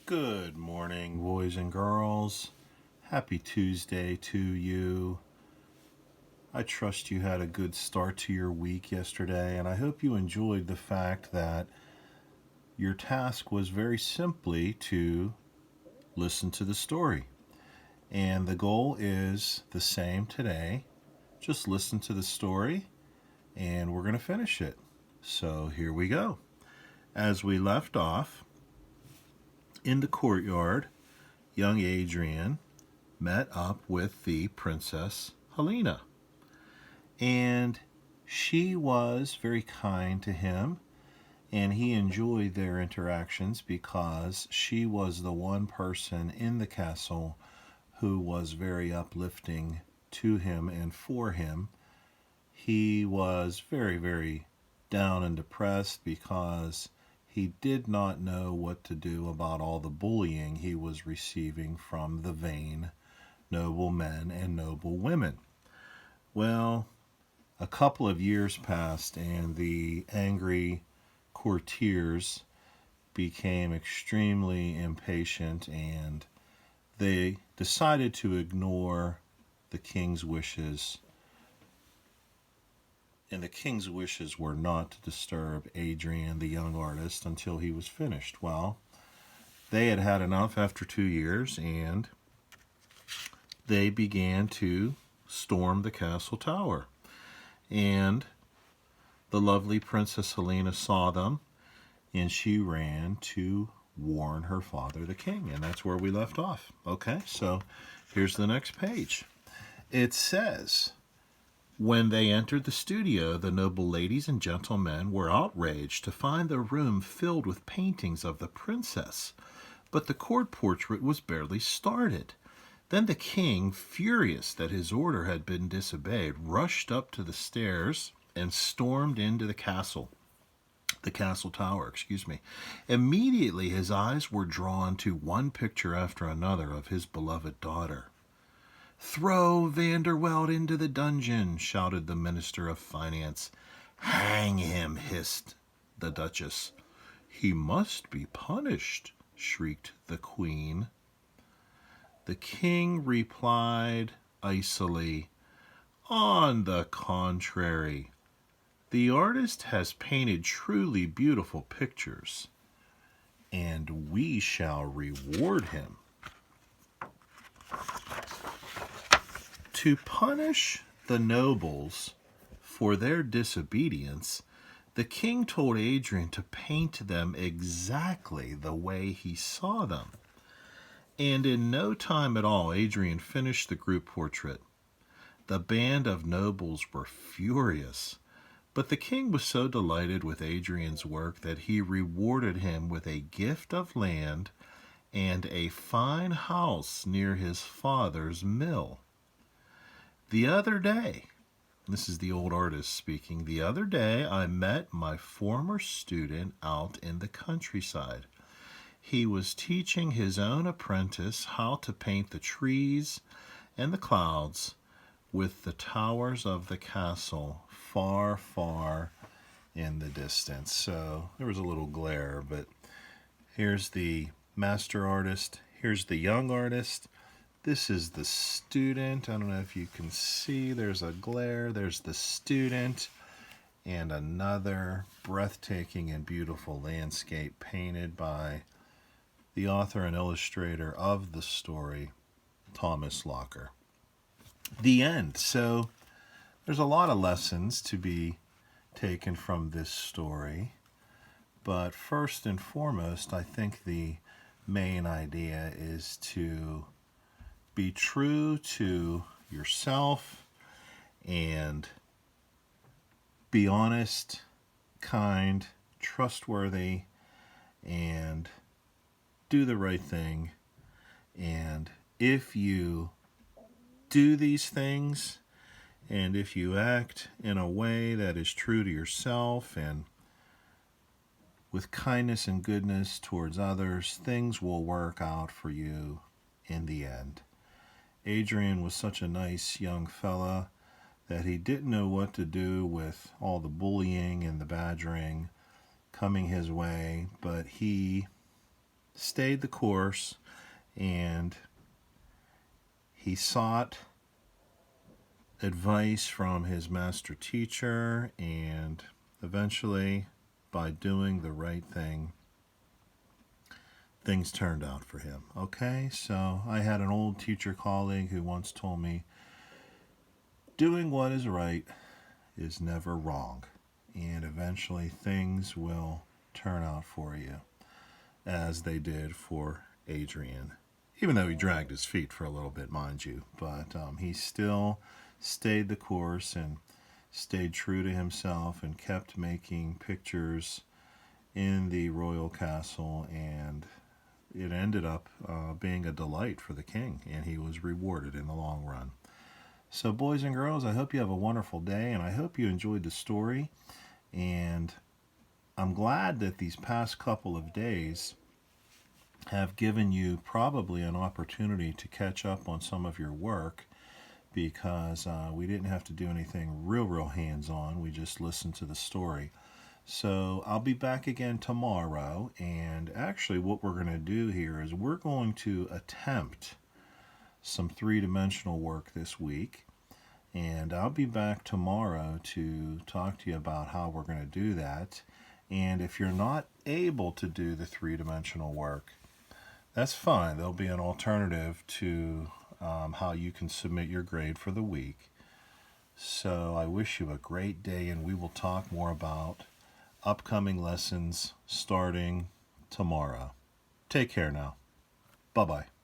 Good morning, boys and girls. Happy Tuesday to you. I trust you had a good start to your week yesterday, and I hope you enjoyed the fact that your task was very simply to listen to the story. And the goal is the same today. Just listen to the story, and we're going to finish it. So here we go. As we left off, in the courtyard, young Adrian met up with the Princess Helena. And she was very kind to him, and he enjoyed their interactions because she was the one person in the castle who was very uplifting to him and for him. He was very, very down and depressed because he did not know what to do about all the bullying he was receiving from the vain noble men and noble women. Well, a couple of years passed, and the angry courtiers became extremely impatient, and they decided to ignore the king's wishes. And the king's wishes were not to disturb Adrian, the young artist, until he was finished. Well, they had had enough after 2 years, and they began to storm the castle tower. And the lovely Princess Helena saw them, and she ran to warn her father, the king. And that's where we left off. Okay, so here's the next page. It says, when they entered the studio, the noble ladies and gentlemen were outraged to find the room filled with paintings of the princess, but the court portrait was barely started. Then the king, furious that his order had been disobeyed, rushed up to the stairs and stormed into the castle tower. Immediately his eyes were drawn to one picture after another of his beloved daughter. "Throw Vanderwelt into the dungeon," shouted the Minister of Finance. "Hang him," hissed the Duchess. "He must be punished," shrieked the Queen. The king replied icily, "On the contrary, the artist has painted truly beautiful pictures, and we shall reward him." To punish the nobles for their disobedience, the king told Adrian to paint them exactly the way he saw them. And in no time at all, Adrian finished the group portrait. The band of nobles were furious, but the king was so delighted with Adrian's work that he rewarded him with a gift of land and a fine house near his father's mill. The other day, this is the old artist speaking, the other day I met my former student out in the countryside. He was teaching his own apprentice how to paint the trees and the clouds with the towers of the castle far, far in the distance. So there was a little glare, but here's the master artist. Here's the young artist. This is the student. I don't know if you can see. There's a glare. There's the student. And another breathtaking and beautiful landscape painted by the author and illustrator of the story, Thomas Locker. The end. So there's a lot of lessons to be taken from this story. But first and foremost, I think the main idea is to be true to yourself and be honest, kind, trustworthy, and do the right thing. And if you do these things, and if you act in a way that is true to yourself and with kindness and goodness towards others, things will work out for you in the end. Adrian was such a nice young fella that he didn't know what to do with all the bullying and the badgering coming his way, but he stayed the course, and he sought advice from his master teacher, and eventually, by doing the right thing, things turned out for him. Okay, so I had an old teacher colleague who once told me, doing what is right is never wrong, and eventually things will turn out for you, as they did for Adrian. Even though he dragged his feet for a little bit, mind you, but he still stayed the course and stayed true to himself and kept making pictures in the royal castle, and it ended up being a delight for the king, and he was rewarded in the long run. So, boys and girls, I hope you have a wonderful day, and I hope you enjoyed the story. And I'm glad that these past couple of days have given you probably an opportunity to catch up on some of your work, because we didn't have to do anything real hands-on. We just listened to the story. So I'll be back again tomorrow, and actually what we're going to do here is we're going to attempt some three-dimensional work this week, and I'll be back tomorrow to talk to you about how we're going to do that. And if you're not able to do the three-dimensional work, that's fine. There'll be an alternative to how you can submit your grade for the week. So I wish you a great day, and we will talk more about upcoming lessons starting tomorrow. Take care now. Bye-bye.